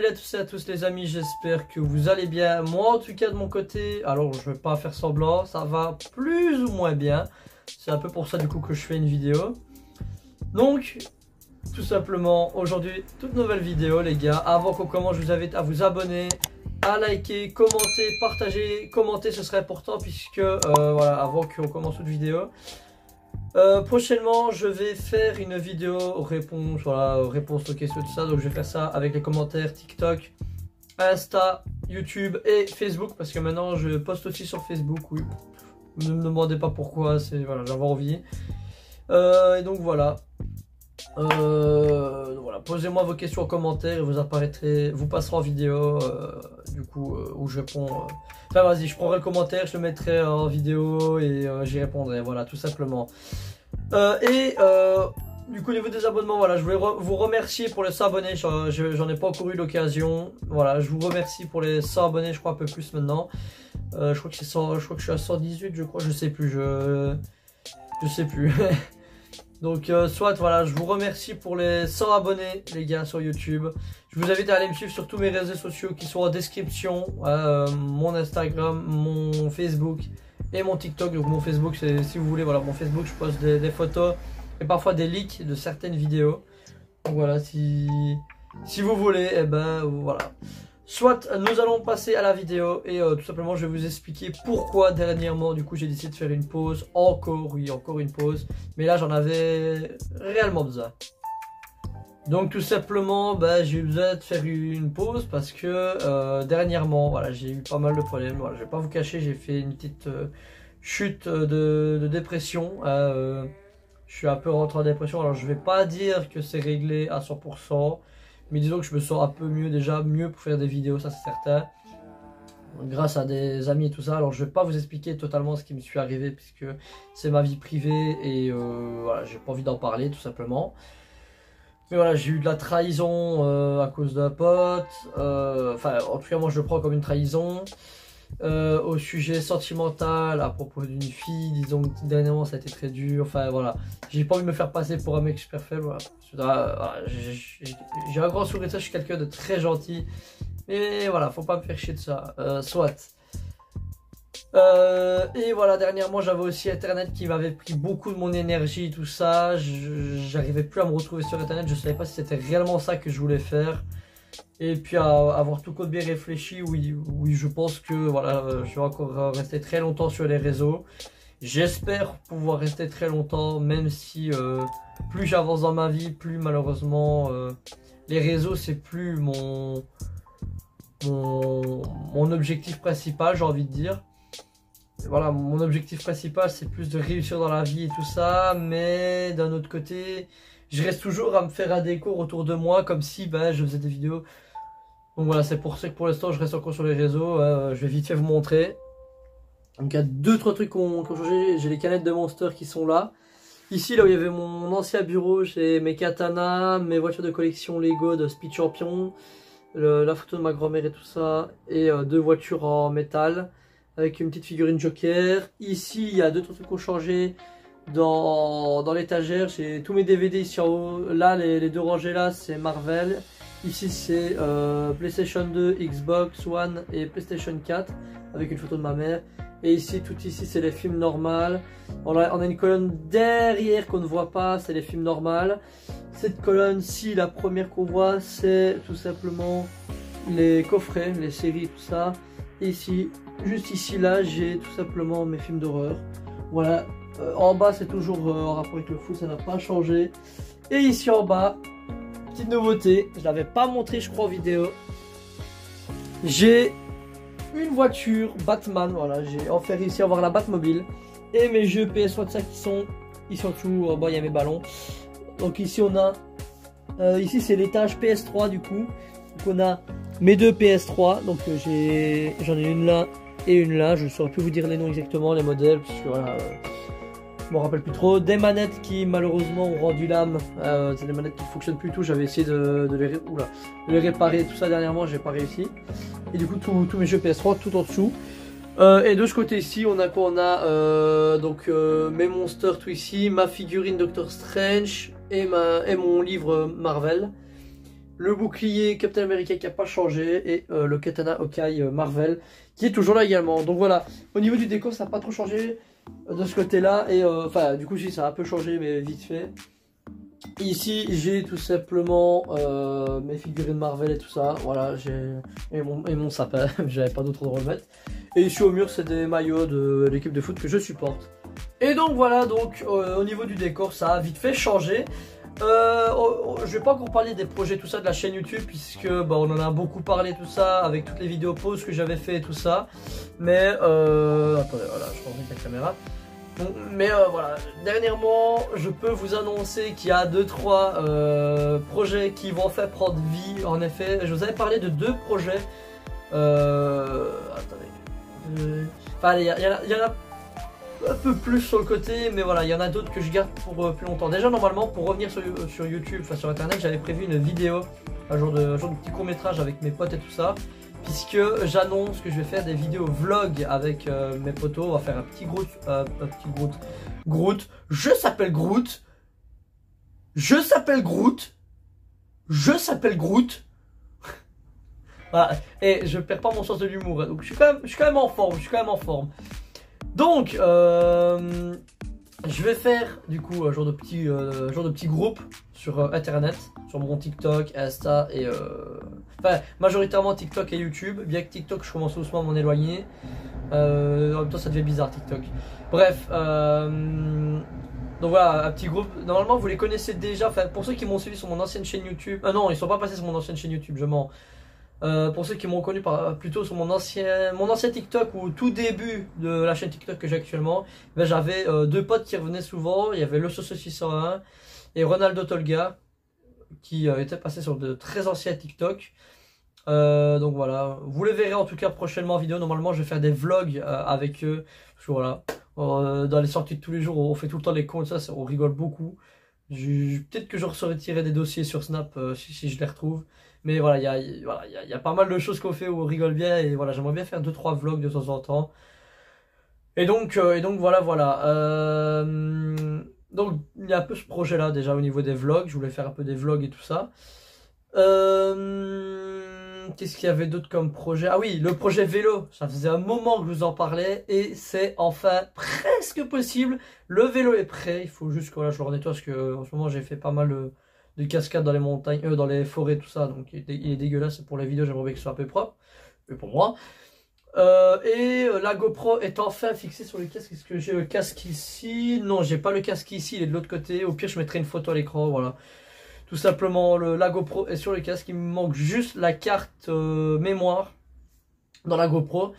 à tous et à tous les amis, j'espère que vous allez bien. Moi en tout cas de mon côté, alors je vais pas faire semblant, ça va plus ou moins bien. C'est un peu pour ça du coup que je fais une vidéo. Donc tout simplement aujourd'hui toute nouvelle vidéo les gars. Avant qu'on commence je vous invite à vous abonner, à liker, commenter, partager. Commenter ce serait important puisque voilà, avant qu'on commence toute vidéo. Prochainement je vais faire une vidéo réponse, voilà, réponse aux questions tout ça, donc je vais faire ça avec les commentaires TikTok, Insta, YouTube et Facebook parce que maintenant je poste aussi sur Facebook, oui, ne me demandez pas pourquoi, c'est voilà, j'avais envie, et donc voilà, voilà, posez-moi vos questions en commentaire et vous passerez en vidéo, du coup, où je réponds, enfin vas-y, je prendrai le commentaire, je le mettrai en vidéo et j'y répondrai, voilà, tout simplement. Du coup, au niveau des abonnements, voilà, je voulais vous remercier pour les 100 abonnés, j'en ai pas encore eu l'occasion, voilà, je vous remercie pour les 100 abonnés, je crois un peu plus maintenant, je crois que c'est 100, je crois que je suis à 118, je crois, je sais plus, je sais plus. Donc soit voilà, je vous remercie pour les 100 abonnés les gars sur YouTube. Je vous invite à aller me suivre sur tous mes réseaux sociaux qui sont en description, mon Instagram, mon Facebook et mon TikTok. Donc mon Facebook c'est, si vous voulez, voilà, mon Facebook je poste des photos et parfois des leaks de certaines vidéos. Donc voilà, si vous voulez, et ben voilà. Soit nous allons passer à la vidéo et tout simplement je vais vous expliquer pourquoi dernièrement du coup j'ai décidé de faire une pause, encore une pause, mais là j'en avais réellement besoin. Donc tout simplement j'ai eu besoin de faire une pause parce que dernièrement voilà, j'ai eu pas mal de problèmes, voilà, je vais pas vous cacher, j'ai fait une petite chute de dépression, je suis un peu rentré en dépression, alors je vais pas dire que c'est réglé à 100%. Mais disons que je me sens un peu mieux, déjà mieux pour faire des vidéos, ça c'est certain. Grâce à des amis et tout ça. Alors je vais pas vous expliquer totalement ce qui me suis arrivé puisque c'est ma vie privée et voilà, j'ai pas envie d'en parler tout simplement. Mais voilà, j'ai eu de la trahison à cause d'un pote. Enfin, en tout cas moi je le prends comme une trahison. Au sujet sentimental à propos d'une fille, disons que dernièrement ça a été très dur, enfin voilà, j'ai pas envie de me faire passer pour un mec super faible, voilà. J'ai un grand sourire, je suis quelqu'un de très gentil, mais voilà, faut pas me faire chier de ça, soit. Et voilà, dernièrement j'avais aussi internet qui m'avait pris beaucoup de mon énergie, tout ça, j'arrivais plus à me retrouver sur internet, je savais pas si c'était réellement ça que je voulais faire. Et puis à avoir tout code bien réfléchi, oui, je pense que voilà, je vais encore rester très longtemps sur les réseaux. J'espère pouvoir rester très longtemps, même si plus j'avance dans ma vie, plus malheureusement les réseaux c'est plus mon objectif principal, j'ai envie de dire. Et voilà, mon objectif principal c'est plus de réussir dans la vie et tout ça, mais d'un autre côté, je reste toujours à me faire un décor autour de moi comme si je faisais des vidéos. Donc voilà, c'est pour ça que pour l'instant je reste encore sur les réseaux, je vais vite fait vous montrer. Donc il y a 2-3 trucs qui ont changé, j'ai les canettes de Monster qui sont là. Ici là où il y avait mon ancien bureau, j'ai mes katanas, mes voitures de collection Lego de Speed Champion, la photo de ma grand-mère et tout ça, et 2 voitures en métal avec une petite figurine Joker. Ici il y a 2-3 trucs qui ont changé. Dans l'étagère, j'ai tous mes DVD ici en haut. Là, les 2 rangées là, c'est Marvel. Ici, c'est PlayStation 2, Xbox One et PlayStation 4 avec une photo de ma mère. Et ici, tout ici, c'est les films normales. On a une colonne derrière qu'on ne voit pas, c'est les films normales. Cette colonne-ci, la première qu'on voit, c'est tout simplement les coffrets, les séries, tout ça. Et ici, juste ici, là, j'ai tout simplement mes films d'horreur. Voilà. En bas c'est toujours en rapport avec le foot, ça n'a pas changé. Et ici en bas, petite nouveauté, je l'avais pas montré je crois en vidéo. J'ai une voiture Batman, voilà, j'ai enfin réussi à avoir la Batmobile. Et mes jeux PS3 de ça qui sont tout, en bas il y a mes ballons. Donc ici on a, ici c'est l'étage PS3 du coup. Donc on a mes 2 PS3, donc j'en ai une là et une là. Je ne saurais plus vous dire les noms exactement, les modèles, puisque voilà... je me rappelle plus trop. Des manettes qui malheureusement ont rendu l'âme. C'est des manettes qui ne fonctionnent plus tout. J'avais essayé de les réparer, tout ça dernièrement, j'ai pas réussi. Et du coup tous mes jeux PS3 tout en dessous. Et de ce côté ici on a quoi? On a donc mes monsters tout ici, ma figurine Doctor Strange et mon livre Marvel. le bouclier Captain America qui n'a pas changé et le katana Hawkeye Marvel qui est toujours là également. Donc voilà, au niveau du décor ça n'a pas trop changé de ce côté là et enfin du coup si ça a un peu changé mais vite fait. Ici j'ai tout simplement mes figurines Marvel et tout ça, voilà, et mon sapin, j'avais pas d'autre endroit à le mettre. Et ici au mur c'est des maillots de l'équipe de foot que je supporte. Et donc voilà, donc au niveau du décor ça a vite fait changer. Je vais pas encore parler des projets tout ça de la chaîne YouTube puisque bah, on en a beaucoup parlé tout ça avec toutes les vidéos pauses que j'avais fait et tout ça. Mais attendez, voilà, je remets la caméra. Bon, mais voilà, dernièrement je peux vous annoncer qu'il y a 2-3 projets qui vont enfin prendre vie. En effet, je vous avais parlé de 2 projets. Attendez. Enfin, il y en a un peu plus sur le côté, mais voilà, il y en a d'autres que je garde pour plus longtemps. Déjà, normalement, pour revenir sur YouTube, enfin sur internet, j'avais prévu une vidéo, un genre de petit court métrage avec mes potes et tout ça, puisque j'annonce que je vais faire des vidéos vlog avec mes potos. On va faire un petit Groot. Je s'appelle Groot. Voilà, et je perds pas mon sens de l'humour, donc je suis quand même en forme. Donc, je vais faire du coup un genre de petit groupe sur internet, sur mon TikTok, Insta et enfin majoritairement TikTok et YouTube. Bien que TikTok, je commence doucement à m'en éloigner. En même temps, ça devient bizarre TikTok. Bref, donc voilà, un petit groupe. Normalement, vous les connaissez déjà. Enfin, pour ceux qui m'ont suivi sur mon ancienne chaîne YouTube. Non, ils sont pas passés sur mon ancienne chaîne YouTube. Je mens. Pour ceux qui m'ont connu plutôt sur mon ancien TikTok ou au tout début de la chaîne TikTok que j'ai actuellement, ben j'avais 2 potes qui revenaient souvent. Il y avait le Soso 601 et Ronaldo Tolga qui étaient passés sur de très anciens TikTok. Donc voilà, vous les verrez en tout cas prochainement en vidéo. Normalement, je vais faire des vlogs avec eux. Parce que voilà, dans les sorties de tous les jours, on fait tout le temps les cons, ça, on rigole beaucoup. Peut-être que je saurais tirer des dossiers sur Snap si je les retrouve. Mais voilà, il y a pas mal de choses qu'on fait où on rigole bien. Et voilà, j'aimerais bien faire 2-3 vlogs de temps en temps. Et donc voilà. Donc il y a un peu ce projet là déjà au niveau des vlogs. Je voulais faire un peu des vlogs et tout ça. Qu'est-ce qu'il y avait d'autre comme projet? Ah oui, le projet vélo. Ça faisait un moment que je vous en parlais. Et c'est enfin presque possible. Le vélo est prêt. Il faut juste que là, je le renettoie parce que en ce moment j'ai fait pas mal de cascades dans les montagnes, dans les forêts, tout ça. Donc il est dégueulasse. Pour les vidéos, j'aimerais bien que ce soit un peu propre. Et pour moi. La GoPro est enfin fixée sur le casque. Est-ce que j'ai le casque ici? Non, j'ai pas le casque ici. Il est de l'autre côté. Au pire, je mettrai une photo à l'écran. Voilà. Tout simplement, la GoPro est sur le casque. Il me manque juste la carte mémoire dans la GoPro.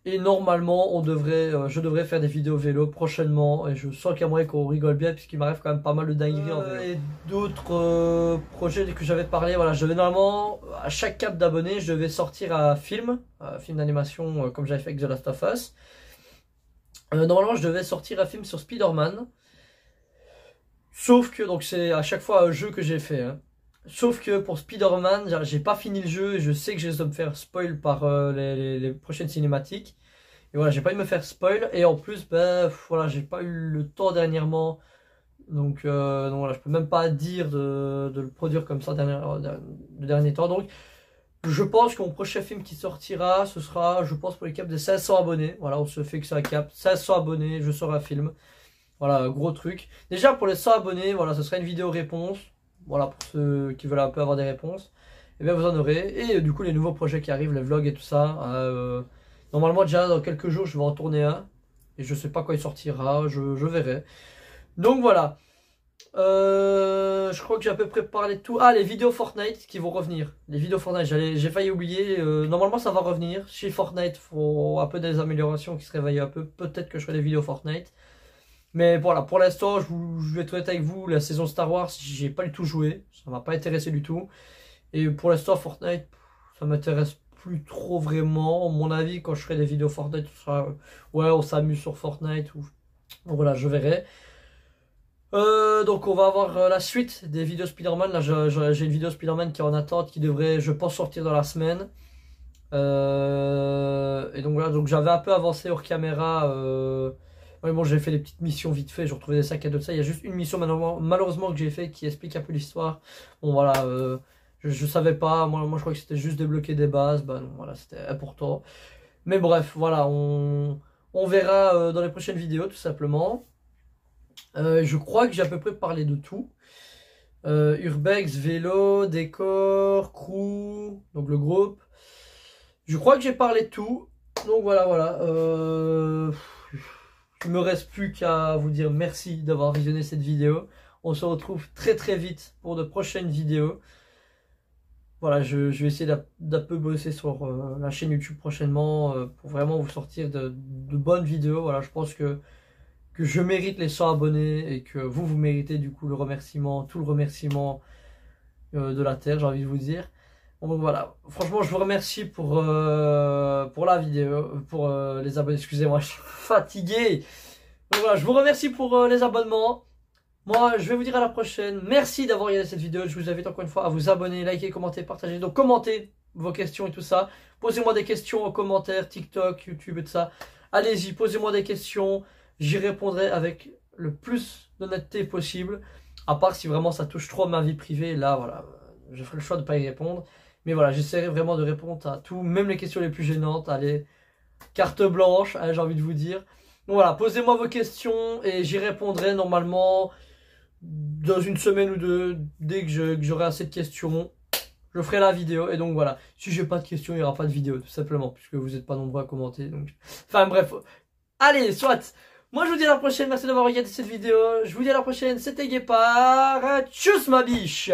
Et normalement, je devrais faire des vidéos vélo prochainement. Et je sens qu'il y a moyen qu'on rigole bien, puisqu'il m'arrive quand même pas mal de dingueries en vélo. Et d'autres projets que j'avais parlé, voilà, je devais normalement, à chaque cap d'abonnés, je devais sortir un film d'animation comme j'avais fait avec The Last of Us. Normalement, je devais sortir un film sur Spider-Man. Sauf que, donc c'est à chaque fois un jeu que j'ai fait. Hein. Sauf que pour Spider-Man, j'ai pas fini le jeu et je sais que je vais me faire spoil par les prochaines cinématiques. Et voilà, j'ai pas eu me faire spoil. Et en plus, ben voilà, j'ai pas eu le temps dernièrement. Donc voilà, je peux même pas dire de le produire comme ça de dernier temps. Donc je pense que mon prochain film qui sortira, ce sera, je pense, pour les caps de 500 abonnés. Voilà, on se fait que ça cap. 500 abonnés, je sors un film. Voilà, gros truc. Déjà pour les 100 abonnés, voilà, ce sera une vidéo réponse. Voilà, pour ceux qui veulent un peu avoir des réponses. Et bien vous en aurez. Et du coup les nouveaux projets qui arrivent, les vlogs et tout ça. Normalement déjà dans quelques jours je vais en tourner un. Et je sais pas quand il sortira, je verrai. Donc voilà. Je crois que j'ai à peu près parlé de tout. Ah, les vidéos Fortnite qui vont revenir. Les vidéos Fortnite, j'ai failli oublier. Normalement ça va revenir. Chez Fortnite, il faut un peu des améliorations qui se réveillent un peu. Peut-être que je ferai des vidéos Fortnite. Mais voilà, pour l'instant, je vais être honnête avec vous, la saison Star Wars, j'ai pas du tout joué, ça m'a pas intéressé du tout. Et pour l'instant, Fortnite, ça m'intéresse plus trop vraiment. À mon avis, quand je ferai des vidéos Fortnite, ce sera, ouais, on s'amuse sur Fortnite. Ou... Donc voilà, je verrai. Donc on va avoir la suite des vidéos Spider-Man. Là, j'ai une vidéo Spider-Man qui est en attente, qui devrait, je pense, sortir dans la semaine. Et donc voilà, donc j'avais un peu avancé hors caméra. Ouais, bon, j'ai fait des petites missions vite fait, j'ai retrouvé des sacs à dos de ça. Il y a juste une mission malheureusement que j'ai fait qui explique un peu l'histoire. Bon voilà, Je savais pas, moi je crois que c'était juste débloquer des bases, bah non, voilà, c'était important. Mais bref, voilà, on verra dans les prochaines vidéos tout simplement. Je crois que j'ai à peu près parlé de tout. Urbex, vélo, décor, crew, donc le groupe. Je crois que j'ai parlé de tout. Donc voilà, voilà. Il me reste plus qu'à vous dire merci d'avoir visionné cette vidéo. On se retrouve très très vite pour de prochaines vidéos. Voilà, je vais essayer d'un peu bosser sur la chaîne YouTube prochainement pour vraiment vous sortir de bonnes vidéos. Voilà, je pense que je mérite les 100 abonnés et que vous méritez du coup le remerciement, tout le remerciement de la terre, j'ai envie de vous dire. Donc voilà, franchement je vous remercie pour la vidéo, pour les abonnés, excusez-moi, je suis fatigué. Donc voilà, je vous remercie pour les abonnements. Moi, je vais vous dire à la prochaine. Merci d'avoir regardé cette vidéo. Je vous invite encore une fois à vous abonner, liker, commenter, partager. Donc commentez vos questions et tout ça. Posez-moi des questions en commentaire, TikTok, YouTube et tout ça. Allez-y, posez-moi des questions. J'y répondrai avec le plus d'honnêteté possible. À part si vraiment ça touche trop ma vie privée. Là, voilà, je ferai le choix de ne pas y répondre. Mais voilà, j'essaierai vraiment de répondre à tout. Même les questions les plus gênantes. Allez, carte blanche, hein, j'ai envie de vous dire. Donc voilà, posez-moi vos questions et j'y répondrai normalement dans une semaine ou deux. Dès que j'aurai assez de questions, je ferai la vidéo. Et donc voilà, si j'ai pas de questions, il n'y aura pas de vidéo, tout simplement, puisque vous n'êtes pas nombreux à commenter. Donc... Enfin bref, allez, soit. Moi je vous dis à la prochaine, merci d'avoir regardé cette vidéo. Je vous dis à la prochaine, c'était Guépard. Tchuss ma biche.